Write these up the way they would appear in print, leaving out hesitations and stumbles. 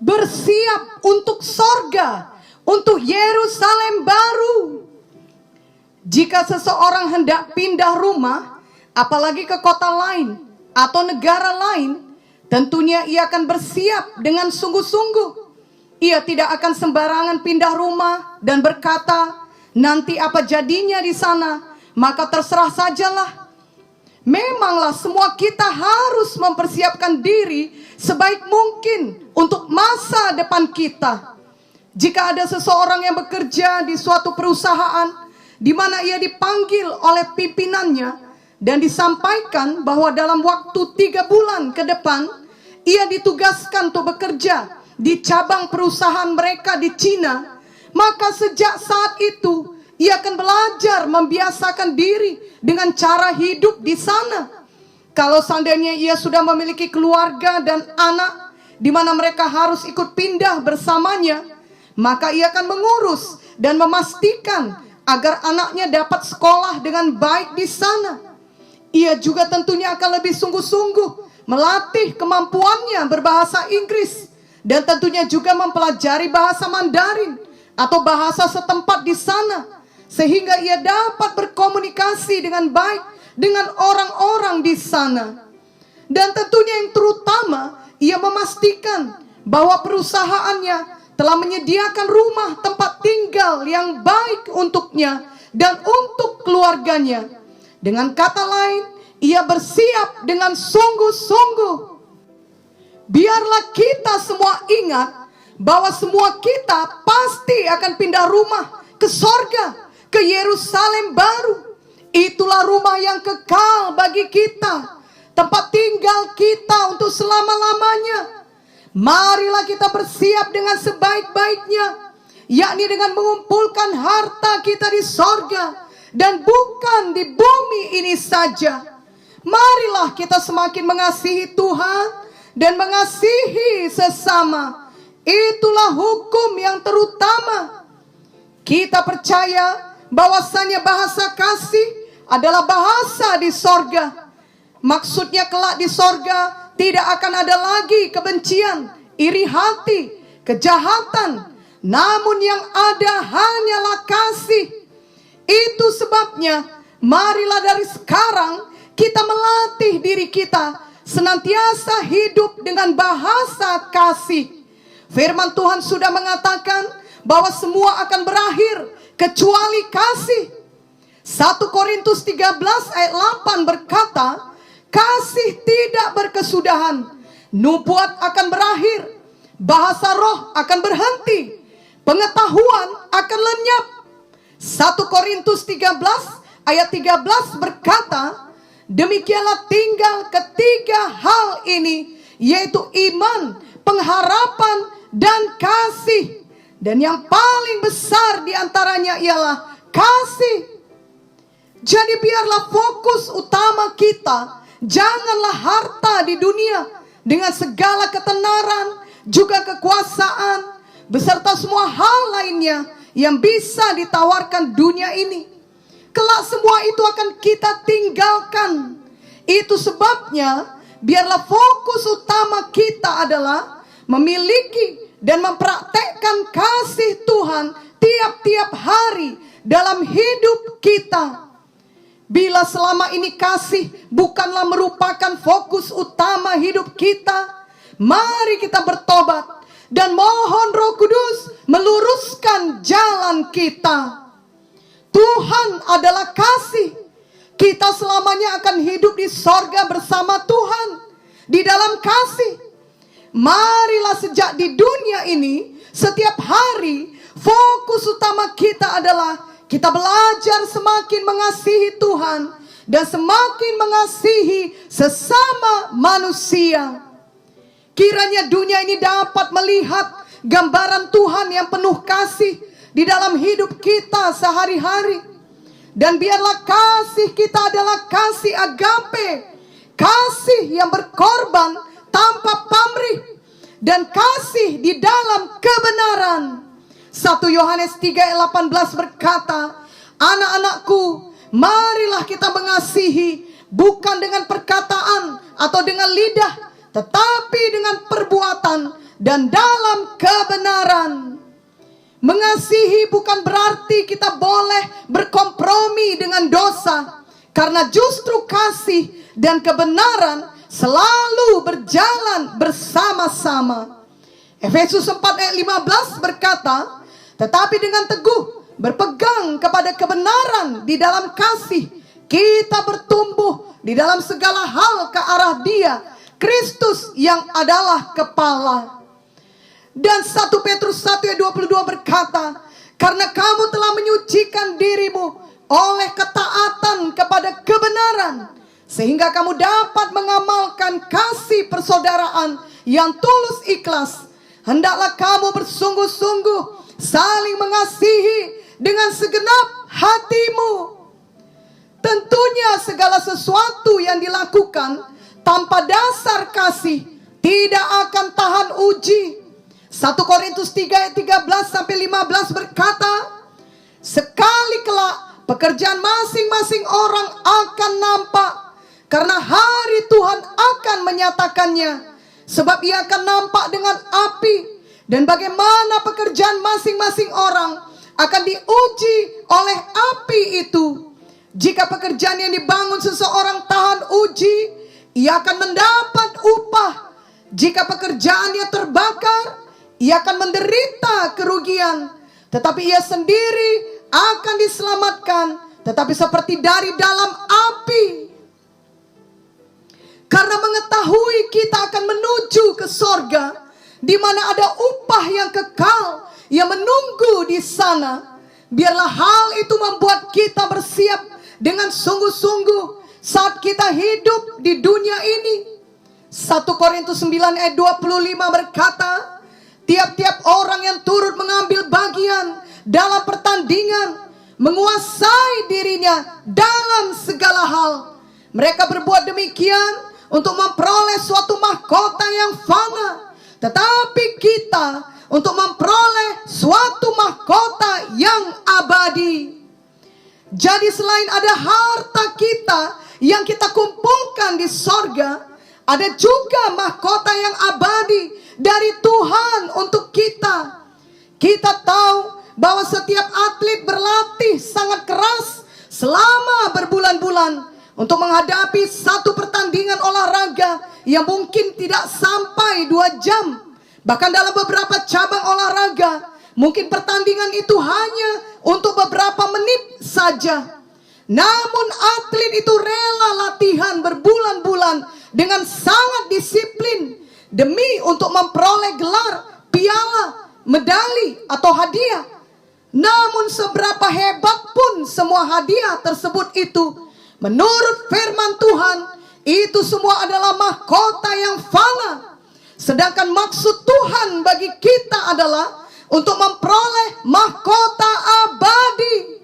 Bersiap untuk sorga, untuk Yerusalem baru. Jika seseorang hendak pindah rumah, apalagi ke kota lain atau negara lain, tentunya ia akan bersiap dengan sungguh-sungguh. Ia tidak akan sembarangan pindah rumah dan berkata, nanti apa jadinya di sana, maka terserah sajalah. Memanglah semua kita harus mempersiapkan diri sebaik mungkin untuk masa depan kita. Jika ada seseorang yang bekerja di suatu perusahaan di mana ia dipanggil oleh pimpinannya dan disampaikan bahwa dalam waktu 3 bulan ke depan ia ditugaskan untuk bekerja di cabang perusahaan mereka di Cina, maka sejak saat itu ia akan belajar membiasakan diri dengan cara hidup di sana. Kalau seandainya ia sudah memiliki keluarga dan anak di mana mereka harus ikut pindah bersamanya, maka ia akan mengurus dan memastikan agar anaknya dapat sekolah dengan baik di sana. Ia juga tentunya akan lebih sungguh-sungguh melatih kemampuannya berbahasa Inggris dan tentunya juga mempelajari bahasa Mandarin atau bahasa setempat di sana, sehingga ia dapat berkomunikasi dengan baik dengan orang-orang di sana. Dan tentunya yang terutama, ia memastikan bahwa perusahaannya telah menyediakan rumah tempat tinggal yang baik untuknya dan untuk keluarganya. Dengan kata lain, ia bersiap dengan sungguh-sungguh. Biarlah kita semua ingat bahwa semua kita pasti akan pindah rumah ke sorga, ke Yerusalem baru. Itulah rumah yang kekal bagi kita, tempat tinggal kita untuk selama-lamanya. Marilah kita bersiap dengan sebaik-baiknya, yakni dengan mengumpulkan harta kita di sorga dan bukan di bumi ini saja. Marilah kita semakin mengasihi Tuhan dan mengasihi sesama. Itulah hukum yang terutama. Kita percaya bahwasannya bahasa kasih adalah bahasa di sorga. Maksudnya kelak di sorga tidak akan ada lagi kebencian, iri hati, kejahatan. Namun yang ada hanyalah kasih. Itu sebabnya marilah dari sekarang kita melatih diri kita senantiasa hidup dengan bahasa kasih. Firman Tuhan sudah mengatakan bahwa semua akan berakhir kecuali kasih. 1 Korintus 13 ayat 8 berkata, kasih tidak berkesudahan, nubuat akan berakhir, bahasa roh akan berhenti, pengetahuan akan lenyap. 1 Korintus 13 ayat 13 berkata, demikianlah tinggal ketiga hal ini, yaitu iman, pengharapan, dan kasih. Dan yang paling besar diantaranya ialah kasih. Jadi biarlah fokus utama kita janganlah harta di dunia dengan segala ketenaran, juga kekuasaan, beserta semua hal lainnya yang bisa ditawarkan dunia ini. Kelak semua itu akan kita tinggalkan. Itu sebabnya biarlah fokus utama kita adalah memiliki dan mempraktekkan kasih Tuhan tiap-tiap hari dalam hidup kita. Bila selama ini kasih bukanlah merupakan fokus utama hidup kita, mari kita bertobat dan mohon Roh Kudus meluruskan jalan kita. Tuhan adalah kasih. Kita selamanya akan hidup di sorga bersama Tuhan di dalam kasih. Marilah sejak di dunia ini, setiap hari fokus utama kita adalah kita belajar semakin mengasihi Tuhan dan semakin mengasihi sesama manusia. Kiranya dunia ini dapat melihat gambaran Tuhan yang penuh kasih di dalam hidup kita sehari-hari. Dan biarlah kasih kita adalah kasih agape, kasih yang berkorban tanpa pamrih, dan kasih di dalam kebenaran. 1 Yohanes 3 ayat 18 berkata, anak-anakku, marilah kita mengasihi bukan dengan perkataan atau dengan lidah, tetapi dengan perbuatan dan dalam kebenaran. Mengasihi bukan berarti kita boleh berkompromi dengan dosa, karena justru kasih dan kebenaran selalu berjalan bersama-sama. Efesus 4 ayat 15 berkata, tetapi dengan teguh berpegang kepada kebenaran di dalam kasih, kita bertumbuh di dalam segala hal ke arah Dia, Kristus yang adalah kepala. Dan 1 Petrus 1 ayat 22 berkata, karena kamu telah menyucikan dirimu oleh ketaatan kepada kebenaran, sehingga kamu dapat mengamalkan kasih persaudaraan yang tulus ikhlas. Hendaklah kamu bersungguh-sungguh saling mengasihi dengan segenap hatimu. Tentunya segala sesuatu yang dilakukan tanpa dasar kasih tidak akan tahan uji. 1 Korintus 3 ayat 13-15 berkata, sekali kelak pekerjaan masing-masing orang akan nampak, karena hari Tuhan akan menyatakannya. Sebab ia akan nampak dengan api, dan bagaimana pekerjaan masing-masing orang akan diuji oleh api itu. Jika pekerjaan yang dibangun seseorang tahan uji, ia akan mendapat upah. Jika pekerjaannya terbakar, ia akan menderita kerugian, tetapi ia sendiri akan diselamatkan, tetapi seperti dari dalam api. Karena mengetahui kita akan menuju ke sorga, di mana ada upah yang kekal yang menunggu di sana. Biarlah hal itu membuat kita bersiap dengan sungguh-sungguh saat kita hidup di dunia ini. 1 Korintus 9 ayat 25 berkata, tiap-tiap orang yang turut mengambil bagian dalam pertandingan menguasai dirinya dalam segala hal. Mereka berbuat demikian untuk memperoleh suatu mahkota yang fana, tetapi kita untuk memperoleh suatu mahkota yang abadi. Jadi selain ada harta kita yang kita kumpulkan di sorga, ada juga mahkota yang abadi dari Tuhan untuk kita. Kita tahu bahwa setiap atlet berlatih sangat keras selama berbulan-bulan untuk menghadapi satu pertandingan olahraga yang mungkin tidak sampai 2 jam. Bahkan dalam beberapa cabang olahraga, mungkin pertandingan itu hanya untuk beberapa menit saja. Namun atlet itu rela latihan berbulan-bulan dengan sangat disiplin demi untuk memperoleh gelar, piala, medali atau hadiah. Namun seberapa hebat pun semua hadiah tersebut itu, menurut firman Tuhan, itu semua adalah mahkota yang fana. Sedangkan maksud Tuhan bagi kita adalah untuk memperoleh mahkota abadi.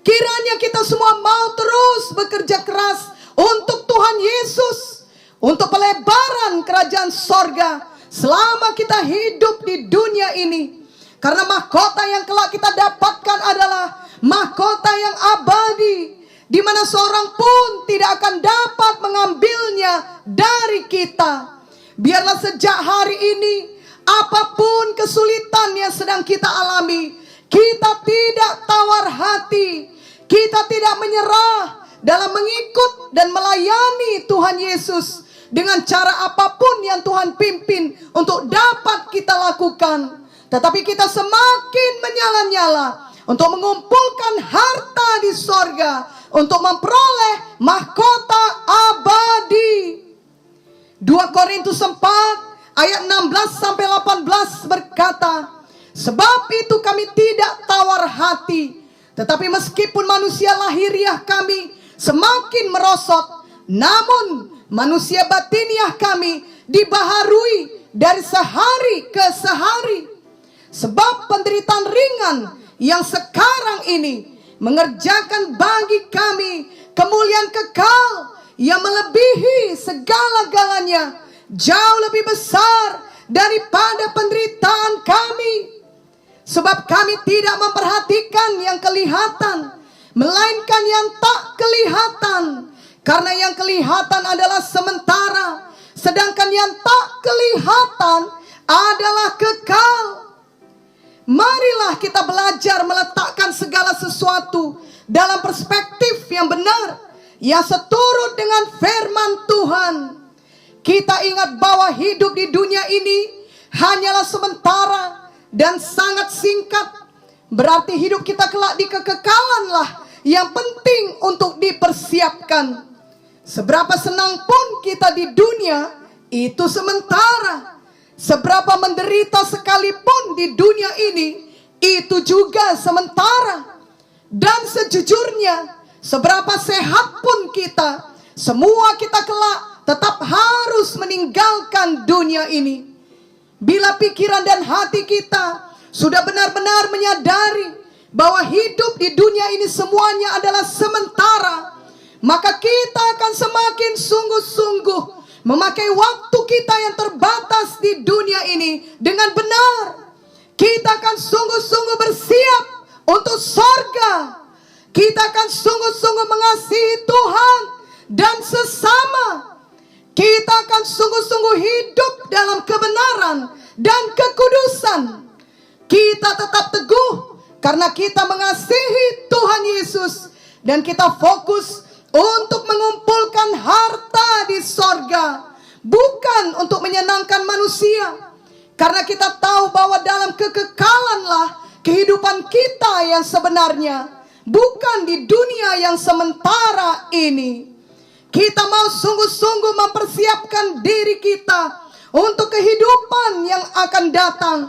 Kiranya kita semua mau terus bekerja keras untuk Tuhan Yesus, untuk pelebaran kerajaan sorga selama kita hidup di dunia ini. Karena mahkota yang kelak kita dapatkan adalah mahkota yang abadi, di mana seorang pun tidak akan dapat mengambilnya dari kita. Biarlah sejak hari ini, apapun kesulitan yang sedang kita alami, kita tidak tawar hati, kita tidak menyerah dalam mengikut dan melayani Tuhan Yesus dengan cara apapun yang Tuhan pimpin untuk dapat kita lakukan. Tetapi kita semakin menyala-nyala untuk mengumpulkan harta di sorga, untuk memperoleh mahkota abadi. 2 Korintus 4 ayat 16-18 berkata, sebab itu kami tidak tawar hati, tetapi meskipun manusia lahiriah kami semakin merosot, namun manusia batiniah kami dibaharui dari sehari ke sehari. Sebab penderitaan ringan yang sekarang ini mengerjakan bagi kami kemuliaan kekal yang melebihi segala-galanya, jauh lebih besar daripada penderitaan kami. Sebab kami tidak memperhatikan yang kelihatan, melainkan yang tak kelihatan. Karena yang kelihatan adalah sementara, sedangkan yang tak kelihatan adalah kekal. Marilah kita belajar meletakkan segala sesuatu dalam perspektif yang benar, yang seturut dengan firman Tuhan. Kita ingat bahwa hidup di dunia ini hanyalah sementara dan sangat singkat. Berarti hidup kita kelak di kekekalanlah yang penting untuk dipersiapkan. Seberapa senang pun kita di dunia, itu sementara. Seberapa menderita sekalipun di dunia ini, itu juga sementara. Dan sejujurnya, seberapa sehat pun kita, semua kita kelak tetap harus meninggalkan dunia ini. Bila pikiran dan hati kita sudah benar-benar menyadari bahwa hidup di dunia ini semuanya adalah sementara, maka kita akan semakin sungguh-sungguh memakai waktu kita yang terbatas di dunia ini dengan benar. Kita akan sungguh-sungguh bersiap untuk sorga. Kita akan sungguh-sungguh mengasihi Tuhan dan sesama. Kita akan sungguh-sungguh hidup dalam kebenaran dan kekudusan. Kita tetap teguh karena kita mengasihi Tuhan Yesus, dan kita fokus untuk mengumpulkan harta di sorga, bukan untuk menyenangkan manusia. Karena kita tahu bahwa dalam kekekalanlah kehidupan kita yang sebenarnya, bukan di dunia yang sementara ini. Kita mau sungguh-sungguh mempersiapkan diri kita untuk kehidupan yang akan datang,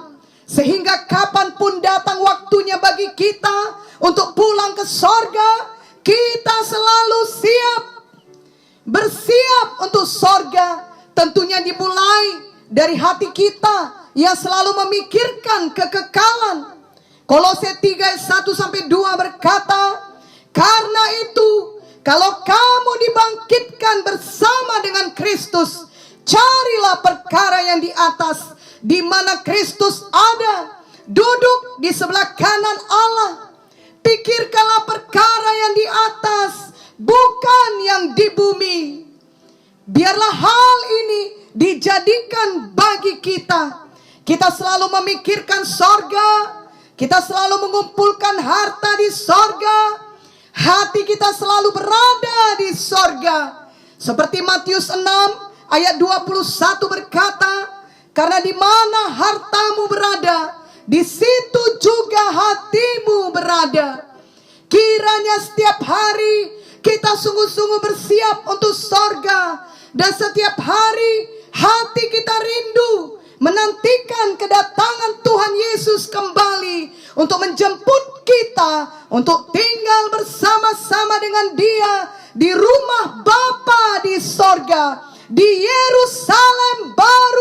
sehingga kapanpun datang waktunya bagi kita untuk pulang ke sorga, kita selalu siap. Bersiap untuk sorga tentunya dimulai dari hati kita yang selalu memikirkan kekekalan. Kolose 3 ayat 1-2 berkata, karena itu kalau kamu dibangkitkan bersama dengan Kristus, carilah perkara yang di atas, di mana Kristus ada, duduk di sebelah kanan Allah. Pikirkanlah perkara yang di atas, bukan yang di bumi. Biarlah hal ini dijadikan bagi kita. Kita selalu memikirkan sorga. Kita selalu mengumpulkan harta di sorga. Hati kita selalu berada di sorga. Seperti Matius 6 ayat 21 berkata, karena di mana hartamu berada, di situ juga hatimu berada. Kiranya setiap hari kita sungguh-sungguh bersiap untuk sorga. Dan setiap hari hati kita rindu menantikan kedatangan Tuhan Yesus kembali untuk menjemput kita untuk tinggal bersama-sama dengan Dia di rumah Bapa di sorga, di Yerusalem baru